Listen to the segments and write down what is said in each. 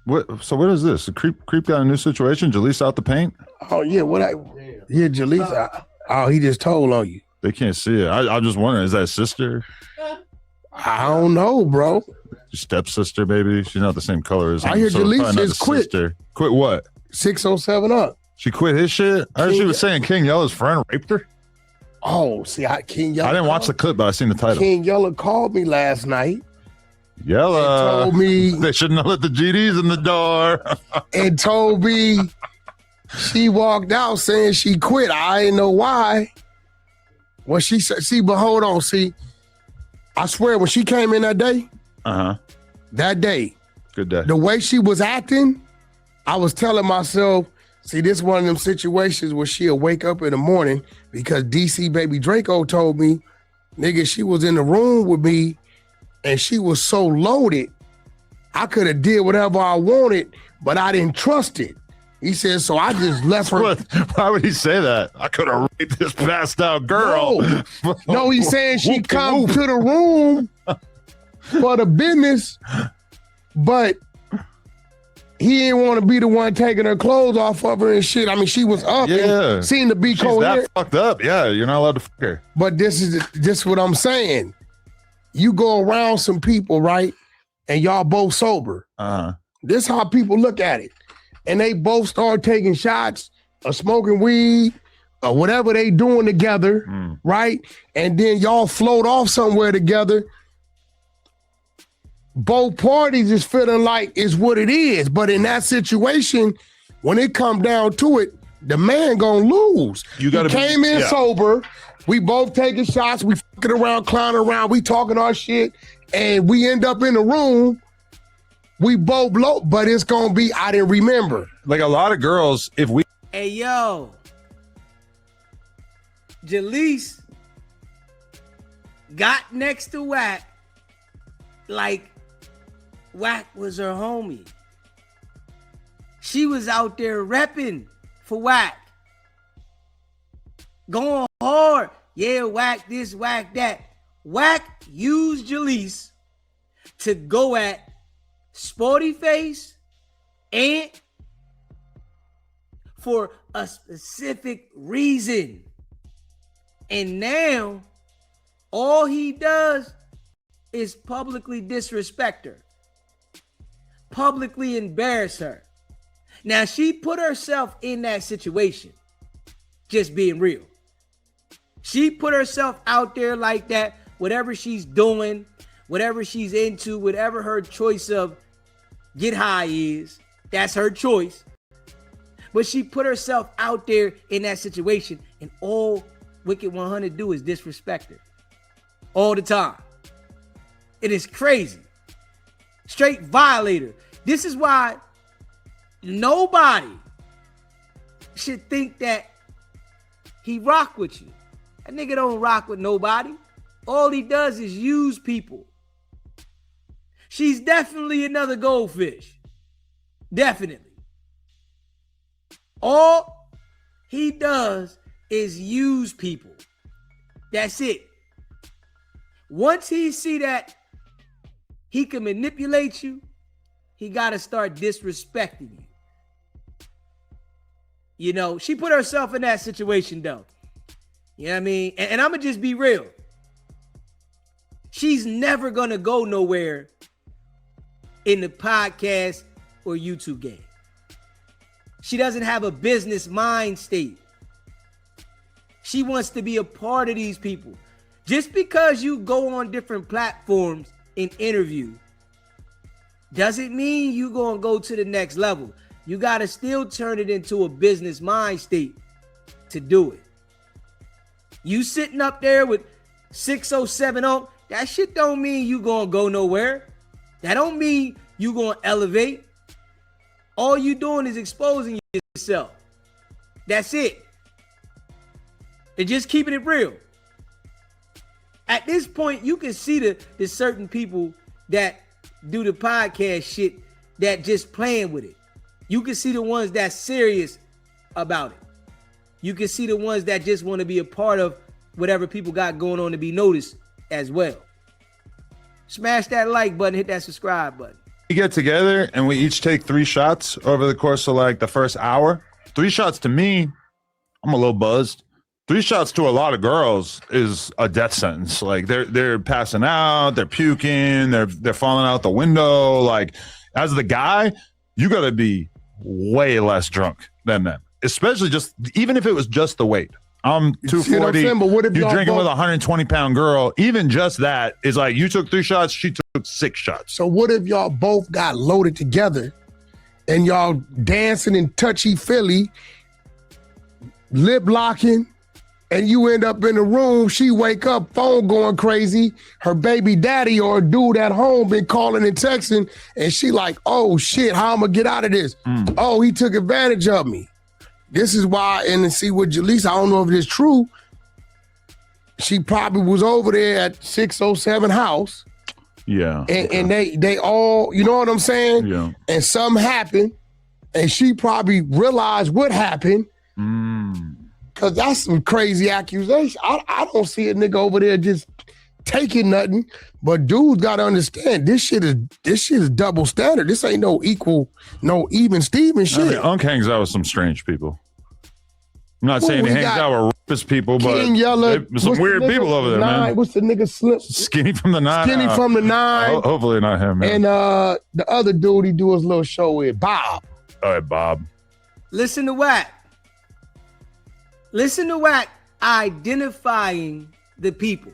What? So what is this? The creep got a new situation. Jaleec out the paint. Oh yeah, yeah, Jaleec. Oh, he just told on you. They can't see it. I'm just wondering, is that sister? I don't know, bro. Your stepsister, maybe. She's not the same color as him. I hear so Jaleec just quit. Sister. Quit what? 607 up. She quit his shit. I heard she was saying King Yella's friend raped her. Oh, see, King Yella. I didn't watch the clip, but I seen the title. King Yella called me last night. Yella told me they shouldn't have let the GDs in the door. And told me she walked out saying she quit. I didn't know why. Well, she said, see, but hold on, see. I swear, when she came in that day, that day, good day. The way she was acting, I was telling myself, see, this is one of them situations where she'll wake up in the morning because DC Baby Draco told me, nigga, she was in the room with me and she was so loaded, I could have did whatever I wanted, but I didn't trust it. He said, so I just left her. Why would he say that? I could have raped this passed out girl. No, he's saying she come to the room for the business, but he didn't want to be the one taking her clothes off of her and shit. I mean, she was up and seemed to be coherent. She's that fucked up. Yeah, you're not allowed to fuck her. But this is what I'm saying. You go around some people, right? And y'all both sober. This how people look at it. And they both start taking shots or smoking weed or whatever they doing together, right? And then y'all float off somewhere together. Both parties is feeling like it's what it is. But in that situation, when it come down to it, the man gonna lose. You gotta came in sober. We both taking shots. We fucking around, clowning around. We talking our shit. And we end up in the room. We both blow, but it's gonna be, I didn't remember. Like a lot of girls, if we. Hey, yo. Jaleec got next to Wack like Wack was her homie. She was out there repping for Wack. Going hard. Yeah, Wack this, Wack that. Wack used Jaleec to go at Sporty Face and for a specific reason. And now all he does is publicly disrespect her, publicly embarrass her. Now she put herself in that situation, just being real. She put herself out there like that, whatever she's doing, whatever she's into, whatever her choice of get high is, that's her choice. But she put herself out there in that situation, and all Wicked100 do is disrespect her all the time. It is crazy. Straight violator. This is why nobody should think that he rock with you. That nigga don't rock with nobody. All he does is use people. She's definitely another goldfish. Definitely. All he does is use people. That's it. Once he see that he can manipulate you, he got to start disrespecting you. You know, she put herself in that situation though. You know what I mean? And I'm going to just be real. She's never going to go nowhere in the podcast or YouTube game. She doesn't have a business mind state. She wants to be a part of these people. Just because you go on different platforms and interview doesn't mean you going to go to the next level. You got to still turn it into a business mind state to do it. You sitting up there with 607 that shit don't mean you going to go nowhere. That don't mean you going to elevate. All you doing is exposing yourself. That's it. They're just keeping it real. At this point, you can see the certain people that do the podcast shit that just playing with it. You can see the ones that's serious about it. You can see the ones that just want to be a part of whatever people got going on to be noticed as well. Smash that like button, hit that subscribe button. We get together and we each take 3 shots over the course of like the first hour. 3 shots to me, I'm a little buzzed. 3 shots to a lot of girls is a death sentence. Like they're passing out, they're puking, they're falling out the window. Like as the guy, you got to be way less drunk than them, especially just even if it was just the weight. I'm 240. You're drinking with a 120-pound girl. Even just that is like you took 3 shots, she took 6 shots. So what if y'all both got loaded together and y'all dancing in touchy-feely, lip locking, and you end up in the room, she wake up, phone going crazy, her baby daddy or a dude at home been calling and texting, and she like, oh shit, how I'm gonna get out of this? Oh, he took advantage of me. This is why, and to see with Jaleec, I don't know if it's true, she probably was over there at 607 house. Yeah. And they all, you know what I'm saying? Yeah. And something happened, and she probably realized what happened. Cause that's some crazy accusation. I don't see a nigga over there just taking nothing. But dudes gotta understand this shit is double standard. This ain't no even Steven shit. I mean, Unc hangs out with some strange people. I'm not saying he hangs out with rapist people, but there's some weird people over there, man. What's the nigga slip? Skinny from the 9. Skinny from the 9. Hopefully not him, man. And the other dude he do his little show with, Bob. All right, Bob. Listen to Wack. Listen to Wack identifying the people.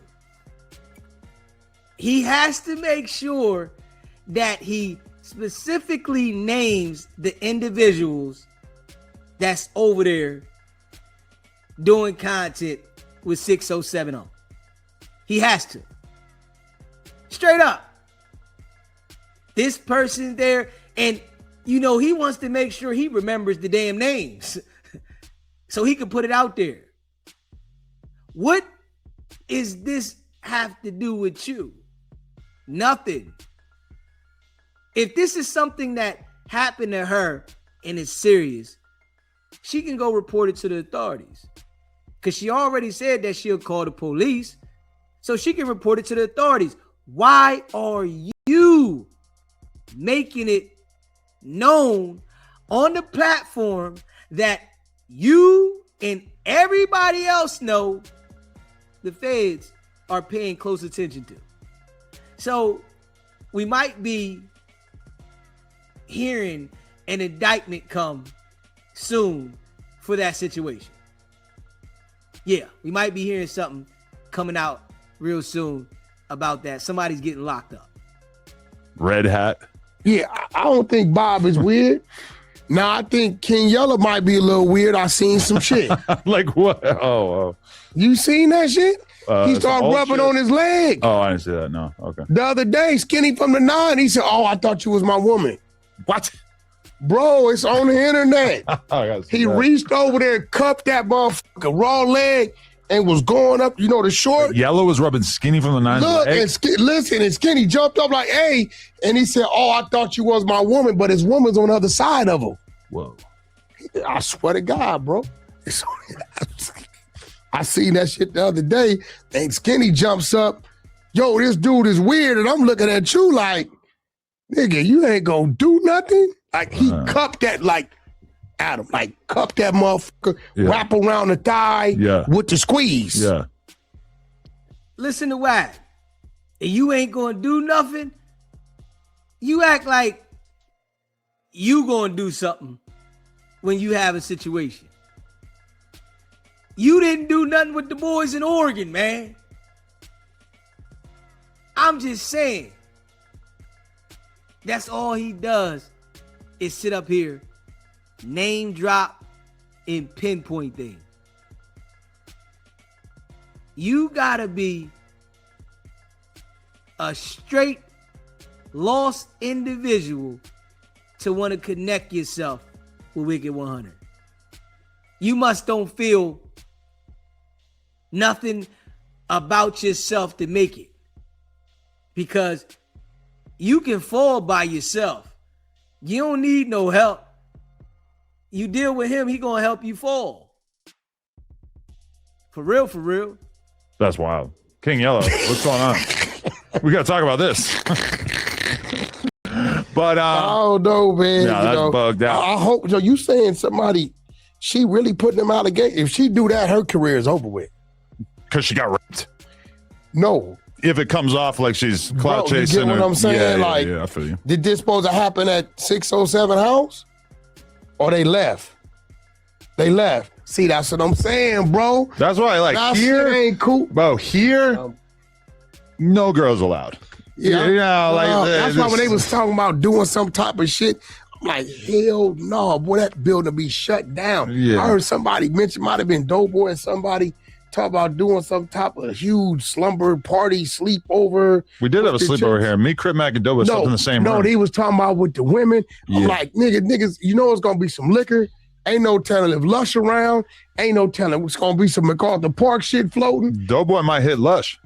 He has to make sure that he specifically names the individuals that's over there doing content with 6070. He has to. Straight up. This person there, and you know, he wants to make sure he remembers the damn names so he can put it out there. What is this have to do with you? Nothing. If this is something that happened to her and it's serious, she can go report it to the authorities. Because she already said that she'll call the police, so she can report it to the authorities. Why are you making it known on the platform that you and everybody else know the feds are paying close attention to? So we might be hearing an indictment come soon for that situation. Yeah, we might be hearing something coming out real soon about that. Somebody's getting locked up. Red hat. Yeah, I don't think Bob is weird. Now, I think King Yella might be a little weird. I seen some shit. Like what? Oh. You seen that shit? He started rubbing on his leg. Oh, I didn't see that. No. Okay. The other day, Skinny from the 9, he said, oh, I thought you was my woman. What? Bro, it's on the internet. He that. reached over there and cupped that motherfucker raw leg and was going up, you know, the short. Yellow was rubbing Skinny from the 9. Look, and Skinny jumped up like, hey, and he said, oh, I thought you was my woman, but his woman's on the other side of him. Whoa. I swear to God, bro. I seen that shit the other day, and Skinny jumps up, yo, this dude is weird, and I'm looking at you like, nigga, you ain't gonna do nothing? Like, he cupped that, like, Adam, like, cupped that motherfucker, wrap around the thigh with the squeeze. Yeah. Listen to Wack. And you ain't gonna do nothing? You act like you gonna do something when you have a situation. You didn't do nothing with the boys in Oregon, man. I'm just saying. That's all he does is sit up here, name drop, and pinpoint things. You gotta be a straight lost individual to want to connect yourself with Wicked100. You must don't feel nothing about yourself to make it, because you can fall by yourself. You don't need no help. You deal with him, he gonna help you fall. For real, for real. That's wild. King Yellow, what's going on? We gotta talk about this. But oh no, man. yeah, that's bugged out. I hope so. You saying somebody? She really putting them out of gate? If she do that, her career is over with. Because she got raped. No. If it comes off like she's clout chasing. You get what I'm saying? Yeah, I feel you. Did this supposed to happen at 607 House? Or they left? They left. See, that's what I'm saying, bro. That's why, like, that here shit ain't cool. Bro, here, no girls allowed. Yeah, like that's why when they was talking about doing some type of shit, I'm like, hell no, boy, that building be shut down. Yeah. I heard somebody mention, might have been Doughboy and somebody talk about doing some type of huge slumber party, sleepover. We did have a sleepover here. Me, Crip Mac, and Doughboy slept in the same room. No, they was talking about with the women. I'm like, niggas, you know it's gonna be some liquor. Ain't no telling if Lush around. Ain't no telling it's gonna be some MacArthur Park shit floating. Doughboy might hit Lush.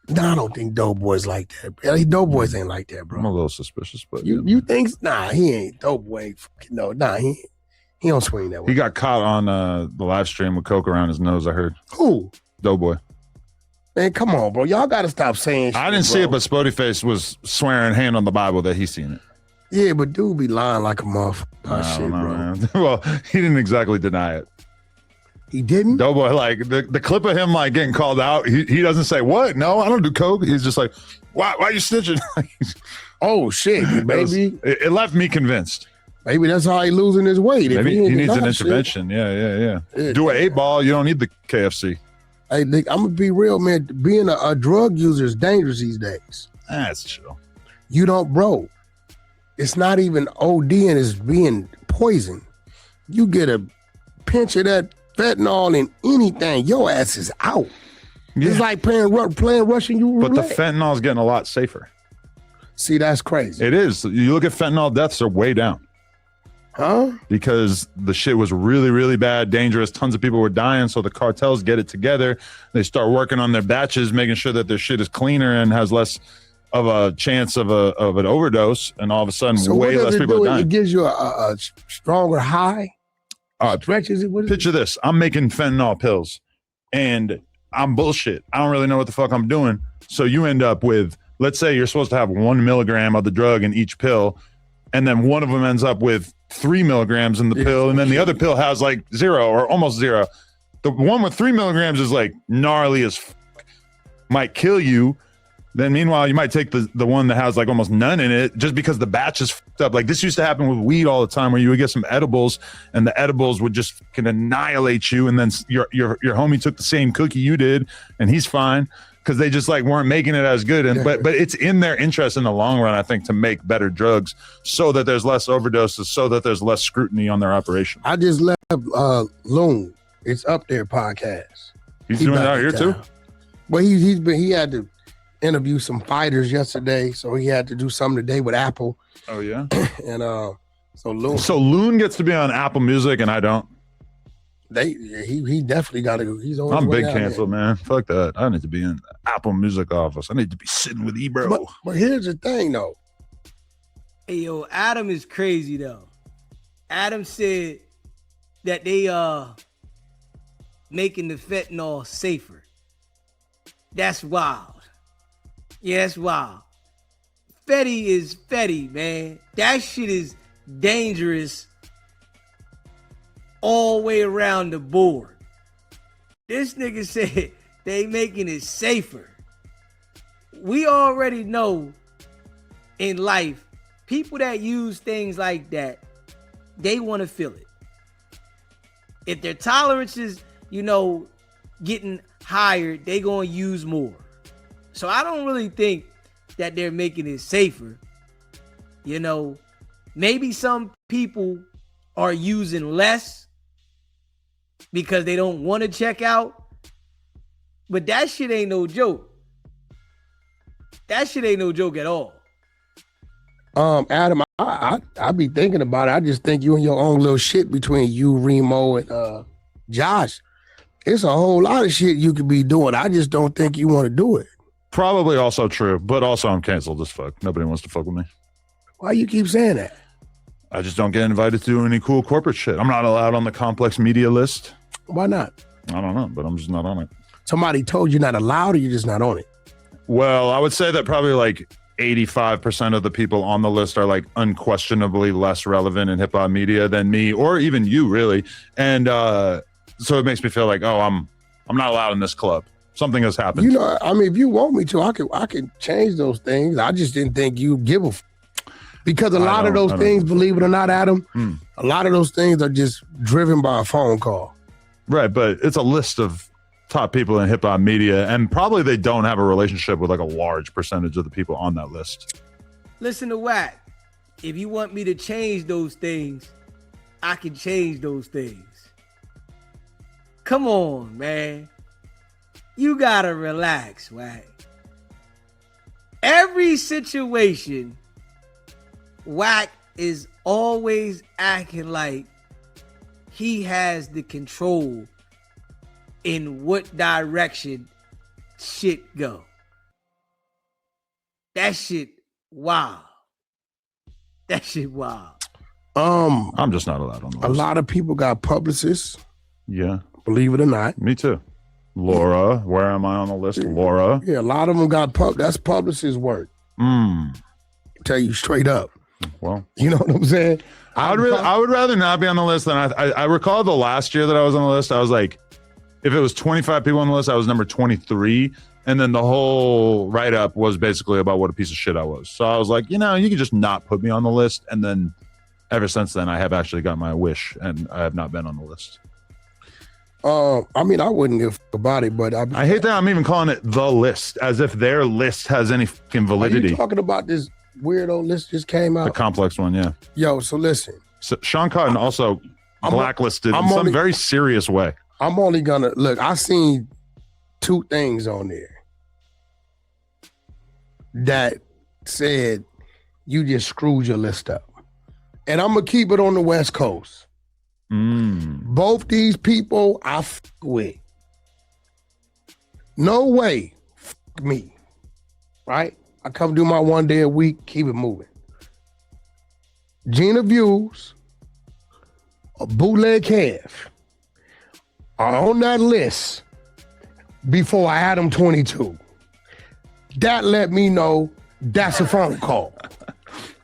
Nah, I don't think Doughboy's like that. Doughboys ain't like that, bro. I'm a little suspicious, but you think? Nah, he ain't. Doughboy ain't fucking no. Nah, he don't swing that way. He got caught on the live stream with coke around his nose. I heard. Who? Doughboy. Man, come on, bro. Y'all got to stop saying shit, I didn't see it, but Spotyface was swearing hand on the Bible that he seen it. Yeah, but dude be lying like a motherfucker. Shit, bro. Man. Well, he didn't exactly deny it. He didn't? Doughboy, like, the clip of him, like, getting called out, he doesn't say, what? No, I don't do coke. He's just like, why are you snitching? Oh, shit, baby. It left me convinced. Maybe that's how he losing his weight. Maybe he needs an intervention. Yeah. Do an 8-ball. You don't need the KFC. Hey, Nick, I'm going to be real, man. Being a drug user is dangerous these days. That's chill. You don't, bro. It's not even ODing, it's being poisoned. You get a pinch of that fentanyl in anything, your ass is out. Yeah. It's like playing Russian roulette. But the fentanyl is getting a lot safer. See, that's crazy. It is. You look at fentanyl deaths are way down. Huh? Because the shit was really, really bad, dangerous. Tons of people were dying. So the cartels get it together. They start working on their batches, making sure that their shit is cleaner and has less of a chance of an overdose. And all of a sudden, way less people are dying. It gives you a stronger high? Stretches it with Picture it? this. I'm making fentanyl pills and I'm bullshit. I don't really know what the fuck I'm doing. So you end up with, let's say you're supposed to have 1 milligram of the drug in each pill. And then one of them ends up with 3 milligrams in the pill. And then the other pill has like 0 or almost 0. The one with 3 milligrams is like gnarly as fuck, might kill you. Then meanwhile, you might take the one that has like almost none in it just because the batch is fucked up. Like this used to happen with weed all the time where you would get some edibles and the edibles would just fucking annihilate you. And then your homie took the same cookie you did and he's fine because they just like weren't making it as good. And but it's in their interest in the long run, I think, to make better drugs so that there's less overdoses, so that there's less scrutiny on their operation. I just left Loon. It's Up There podcast. He's doing it out here too? Well, he had to interview some fighters yesterday, so he had to do something today with Apple. Oh yeah. And so Loon gets to be on Apple Music and I don't. He definitely got to go. He's on. I'm big cancel, man. Fuck that. I need to be in the Apple Music office. I need to be sitting with Ebro. But here's the thing, though. Hey, yo, Adam is crazy though. Adam said that they making the fentanyl safer. That's wild. Yeah, that's wild. Fetty is Fetty, man. That shit is dangerous all the way around the board. This nigga said they making it safer. We already know in life, people that use things like that, they want to feel it. If their tolerance is, getting higher, they gonna use more. So I don't really think that they're making it safer. Maybe some people are using less because they don't want to check out. But that shit ain't no joke. That shit ain't no joke at all. Adam, I be thinking about it. I just think you and your own little shit between you, Remo, and Josh. It's a whole lot of shit you could be doing. I just don't think you want to do it. Probably also true, but also I'm canceled as fuck. Nobody wants to fuck with me. Why you keep saying that? I just don't get invited to do any cool corporate shit. I'm not allowed on the complex media list. Why not? I don't know, but I'm just not on it. Somebody told you not allowed or you're just not on it? Well, I would say that probably like 85% of the people on the list are like unquestionably less relevant in hip hop media than me or even you, really. And so it makes me feel like, oh, I'm not allowed in this club. Something has happened. You know, I mean, if you want me to, I can change those things. I just didn't think you give a because a lot of those things, believe it or not, Adam, a lot of those things are just driven by a phone call. Right, but it's a list of top people in hip hop media, and probably they don't have a relationship with like a large percentage of the people on that list. Listen to Wack. If you want me to change those things, I can change those things. Come on, man. You gotta relax, Wack. Every situation, Wack is always acting like he has the control in what direction shit go. That shit wild. That shit wild. I'm just not allowed on the list. A lot of people got publicists. Yeah. Believe it or not. Me too. Laura, where am I on the list? Laura. Yeah, a lot of them got that's publicist work. Tell you straight up. Well, you know what I'm saying? I would rather not be on the list than I recall the last year that I was on the list. I was like, if it was 25 people on the list, I was number 23. And then the whole write-up was basically about what a piece of shit I was. So I was like, you know, you can just not put me on the list. And then ever since then, I have actually got my wish and I have not been on the list. I mean, I wouldn't give a about it, but I hate that I'm even calling it the list, as if their list has any fucking validity. Are you talking about this weirdo list just came out? The complex one, yeah. Yo, so listen. So Sean Cotton also blacklisted in some very serious way. I'm only gonna look. I seen two things on there that said you just screwed your list up, and I'm gonna keep it on the West Coast. Both these people I f with. No way, f me. Right? I come do my 1 day a week, keep it moving. Gina Views, a bootleg Kev are on that list before Adam22. That let me know that's a phone call.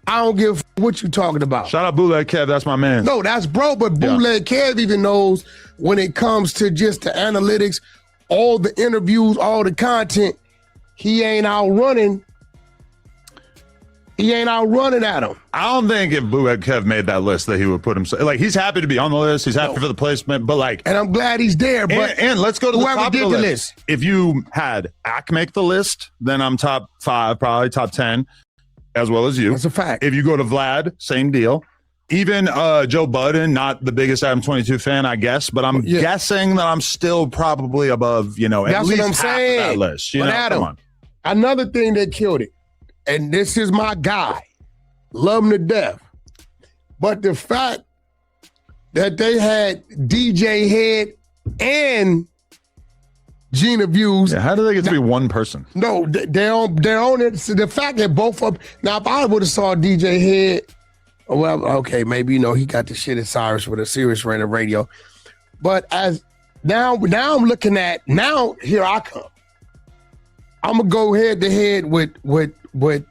I don't give what you talking about. Shout out Bootleg Kev, that's my man. No, that's bro, but Bootleg Kev even knows when it comes to just the analytics, all the interviews, all the content, he ain't outrunning. He ain't outrunning Adam. I don't think if Bootleg Kev made that list that he would put himself, like he's happy to be on the list, he's happy for the placement, but like. And I'm glad he's there, but. And let's go to the top did of the the list. If you had Ak make the list, then I'm top 5, probably top 10. As well as you. That's a fact. If you go to Vlad, same deal. Even Joe Budden, not the biggest Adam22 fan, I guess, but I'm guessing that I'm still probably above, you know, at that's least what I'm half saying. of that list. You but know, Adam, come on. Another thing that killed it, and this is my guy, love him to death, but the fact that they had DJ Head and Gina Views. Yeah, how do they get to be one person? No, they're on it. So the fact that both of them, now if I would have saw DJ Head, well, okay, maybe, you know, he got the shit at Cyrus with a Sirius radio. But as now I'm looking at, now here I come. I'm gonna go head to head with Bootleg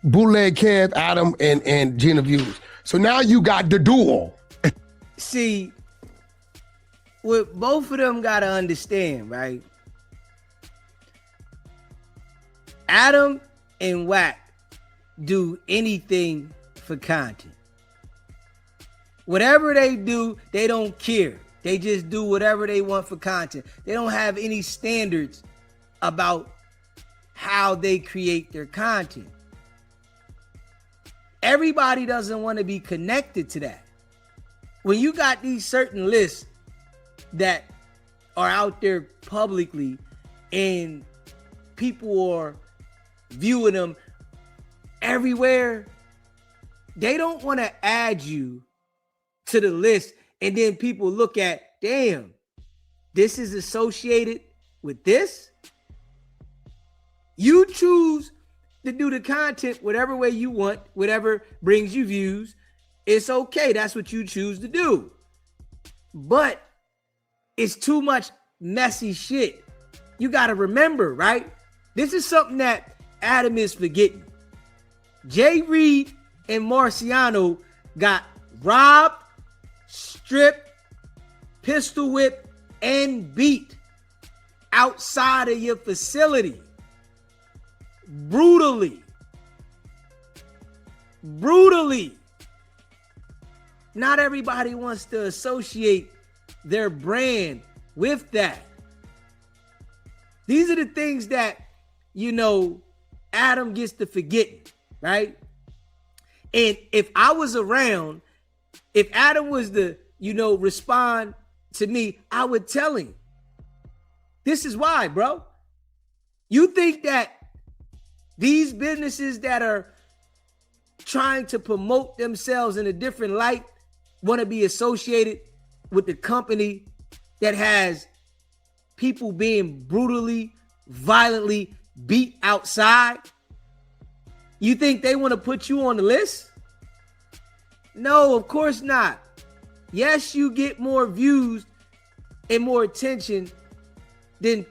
Kev, Adam, and Gina Views. So now you got the duo. See, what both of them gotta understand, right? Adam and Wack do anything for content. Whatever they do, they don't care. They just do whatever they want for content. They don't have any standards about how they create their content. Everybody doesn't want to be connected to that. When you got these certain lists that are out there publicly and people are viewing them everywhere, they don't want to add you to the list and then people look at, damn, this is associated with this. You choose to do the content whatever way you want, whatever brings you views. It's okay. That's what you choose to do. But it's too much messy shit. You got to remember, right? This is something that Adam is forgetting. Jay Reed and Marciano got robbed, stripped, pistol whipped, and beat outside of your facility. Brutally. Not everybody wants to associate their brand with that. These are the things that, Adam gets to forgetting, right? And if I was around, if Adam was to, respond to me, I would tell him, this is why, bro. You think that these businesses that are trying to promote themselves in a different light want to be associated with the company that has people being brutally, violently beat outside? You think they want to put you on the list? No, of course not. Yes, you get more views and more attention than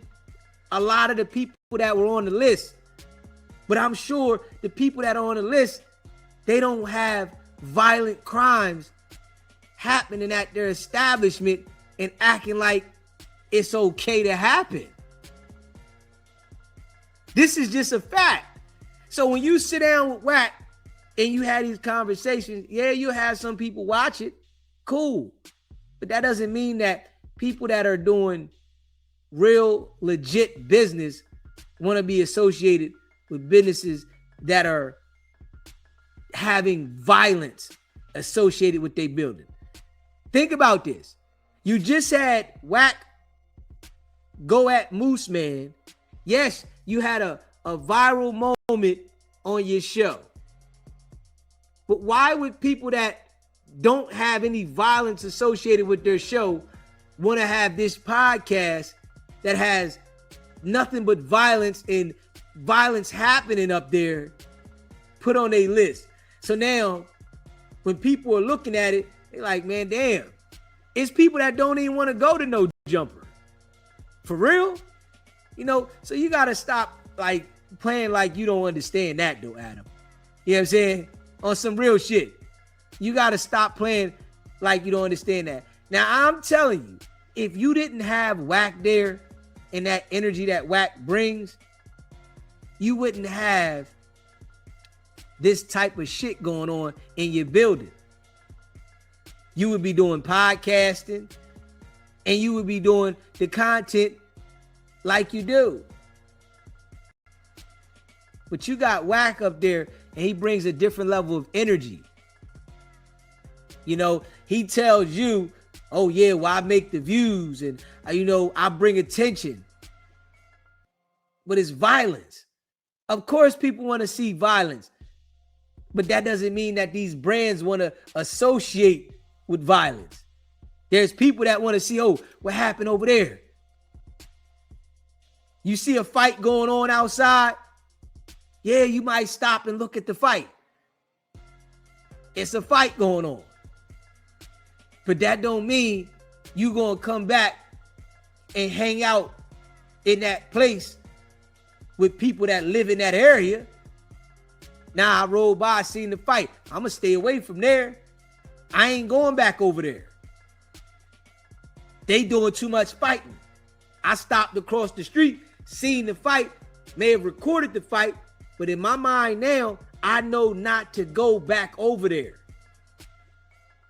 a lot of the people that were on the list. But I'm sure the people that are on the list, they don't have violent crimes happening at their establishment and acting like it's okay to happen. This is just a fact. So when you sit down with Wack and you have these conversations, yeah, you'll have some people watch it. Cool. But that doesn't mean that people that are doing real, legit business want to be associated with businesses that are having violence associated with their building. Think about this. You just had Wack go at Moose Man. Yes, you had a viral moment on your show. But why would people that don't have any violence associated with their show want to have this podcast that has nothing but violence and violence happening up there put on a list? So now when people are looking at it, they're like, man, damn, it's people that don't even want to go to No Jumper. For real? So you got to stop like playing like you don't understand that though, Adam. You know what I'm saying? On some real shit. You got to stop playing like you don't understand that. Now, I'm telling you, if you didn't have Wack there and that energy that Wack brings, you wouldn't have this type of shit going on in your building. You would be doing podcasting and you would be doing the content like you do. But you got Wack up there and he brings a different level of energy. He tells you, oh yeah, well, I make the views and I bring attention. But it's violence. Of course people want to see violence. But that doesn't mean that these brands want to associate with violence. There's people that want to see, oh, what happened over there? You see a fight going on outside? Yeah, you might stop and look at the fight. It's a fight going on. But that don't mean you gonna come back and hang out in that place with people that live in that area. Now I rolled by, seen the fight. I'm gonna stay away from there. I ain't going back over there. They doing too much fighting. I stopped across the street, seen the fight, may have recorded the fight, but in my mind now, I know not to go back over there.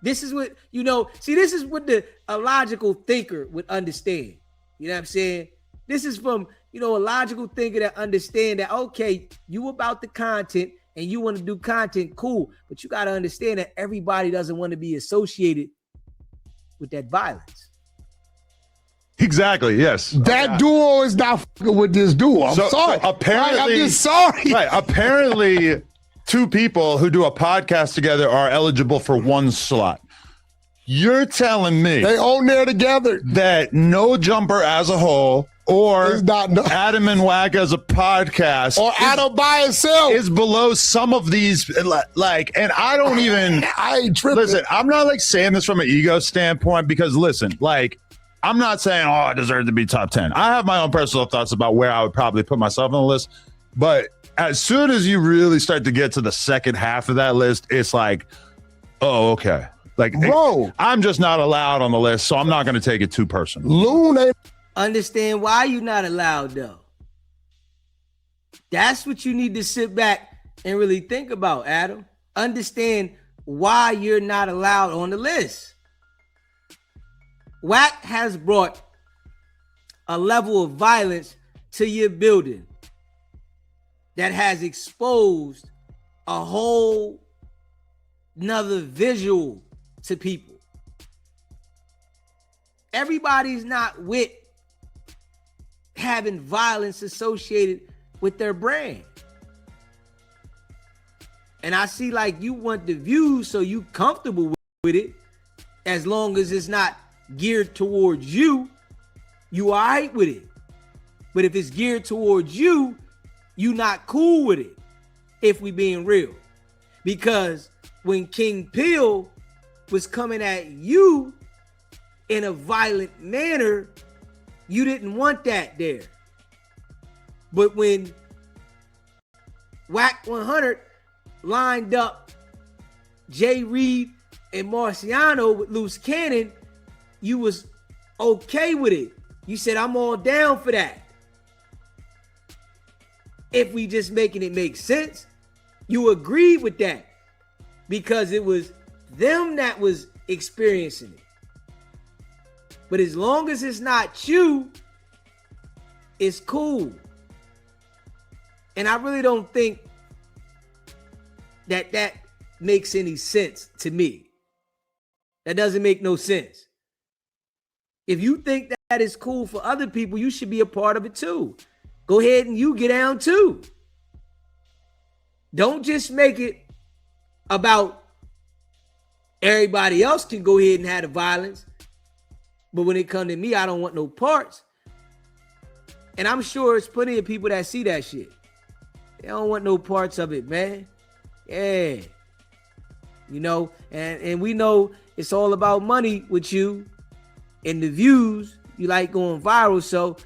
This is what, this is what a logical thinker would understand. You know what I'm saying? This is from, a logical thinker that understand that, okay, you about the content and you want to do content, cool. But you got to understand that everybody doesn't want to be associated with that violence. Exactly. Yes. That duo is not fucking with this duo. I'm sorry. So apparently, I'm just sorry. Right. Apparently, two people who do a podcast together are eligible for one slot. You're telling me they own there together that No Jumper as a whole, or Adam and Wack as a podcast, or Adam by himself is below some of these. And I don't even. I ain't tripping. Listen, I'm not saying this from an ego standpoint because listen, I'm not saying, I deserve to be top 10. I have my own personal thoughts about where I would probably put myself on the list. But as soon as you really start to get to the second half of that list, it's like, oh, okay. Like, Bro, I'm just not allowed on the list, so I'm not going to take it too personal. Loon ain't. Understand why you're not allowed, though. That's what you need to sit back and really think about, Adam. Understand why you're not allowed on the list. Wack has brought a level of violence to your building that has exposed a whole nother visual to people. Everybody's not with having violence associated with their brand. And I see like you want the views, so you comfortable with it. As long as it's not geared towards you, you all right with it. But if it's geared towards you, you not cool with it, if we being real. Because when King Pill was coming at you in a violent manner, you didn't want that there. But when Wicked100 lined up Jay Reed and Marciano with Loose Cannon, you was okay with it. You said, I'm all down for that. If we just making it make sense, you agreed with that because it was them that was experiencing it. But as long as it's not you, it's cool. And I really don't think that makes any sense to me. That doesn't make no sense. If you think that is cool for other people, you should be a part of it too. Go ahead and you get down too. Don't just make it about everybody else can go ahead and have the violence. But when it comes to me, I don't want no parts. And I'm sure it's plenty of people that see that shit. They don't want no parts of it, man. Yeah. You know, and we know it's all about money with you and the views. You like going viral. So,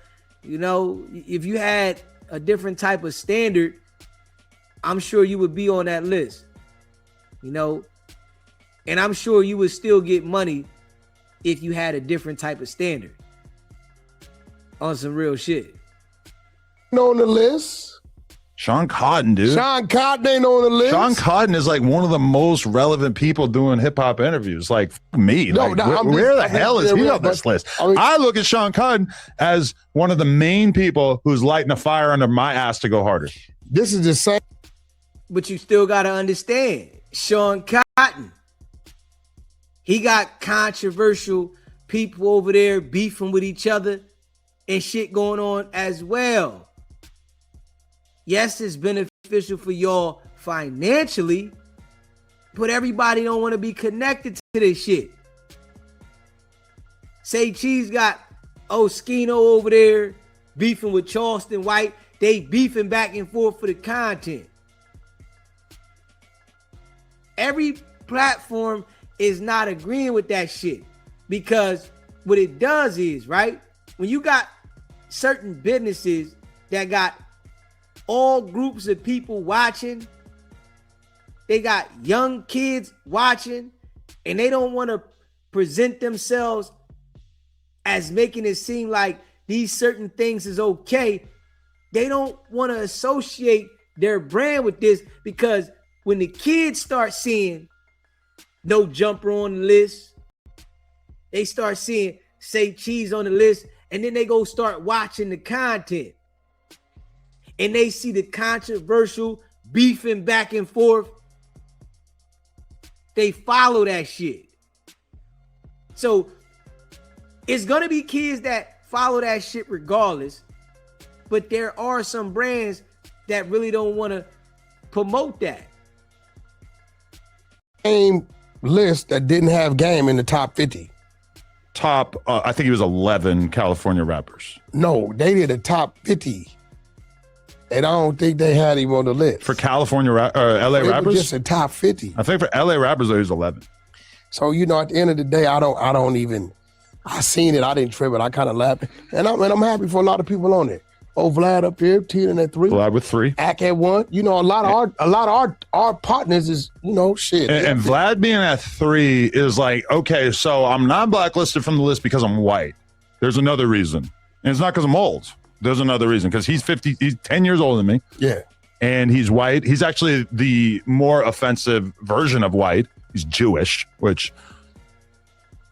you know, if you had a different type of standard, I'm sure you would be on that list. You know, and I'm sure you would still get money if you had a different type of standard. On some real shit. On the list. Sean Cotton, dude. Sean Cotton ain't on the list. Sean Cotton is like one of the most relevant people doing hip hop interviews. Like me, No, like, no, where the hell is he on this list? I look at Sean Cotton as one of the main people who's lighting a fire under my ass to go harder. This is the same. But you still got to understand, Sean Cotton, he got controversial people over there beefing with each other and shit going on as well. Yes, it's beneficial for y'all financially, but everybody don't want to be connected to this shit. Say Cheese got Skino over there beefing with Charleston White. They beefing back and forth for the content. Every platform is not agreeing with that shit because what it does is, right, when you got certain businesses that got all groups of people watching, they got young kids watching, and they don't want to present themselves as making it seem like these certain things is okay. They don't want to associate their brand with this because when the kids start seeing No Jumper on the list, they start seeing Say Cheese on the list, and then they go start watching the content. And they see the controversial beefing back and forth. They follow that shit. So it's going to be kids that follow that shit regardless. But there are some brands that really don't want to promote that. Same list that didn't have Game in the top 50. Top, I think he was 11 California rappers. No, they did a top 50. And I don't think they had him on the list. For California LA it rappers? was just a top 50. I think for LA rappers, he was 11. So, you know, at the end of the day, I seen it. I didn't trip it. I kind of laughed. And I'm happy for a lot of people on it. Vlad up here, Tina at 3. Vlad with 3. Ack at 1. You know, a lot of our partners is, you know, shit. And Vlad being at 3 is like, okay, so I'm not blacklisted from the list because I'm white. There's another reason. And it's not because I'm old. There's another reason, because he's 10 years older than me. Yeah. And he's white. He's actually the more offensive version of white. He's Jewish, which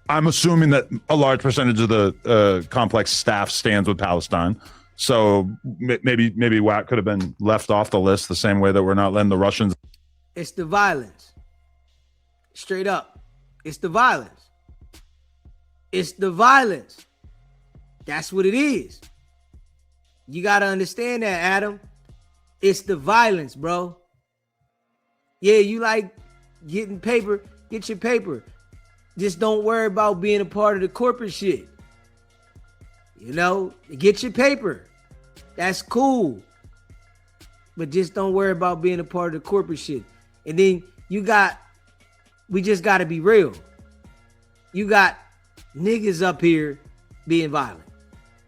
I'm assuming that a large percentage of the complex staff stands with Palestine. So maybe Watt could have been left off the list the same way that we're not letting the Russians. It's the violence. Straight up. It's the violence. It's the violence. That's what it is. You got to understand that, Adam. It's the violence, bro. Yeah, you like getting paper, get your paper. Just don't worry about being a part of the corporate shit. You know, get your paper. That's cool. But just don't worry about being a part of the corporate shit. And then we just got to be real. You got niggas up here being violent.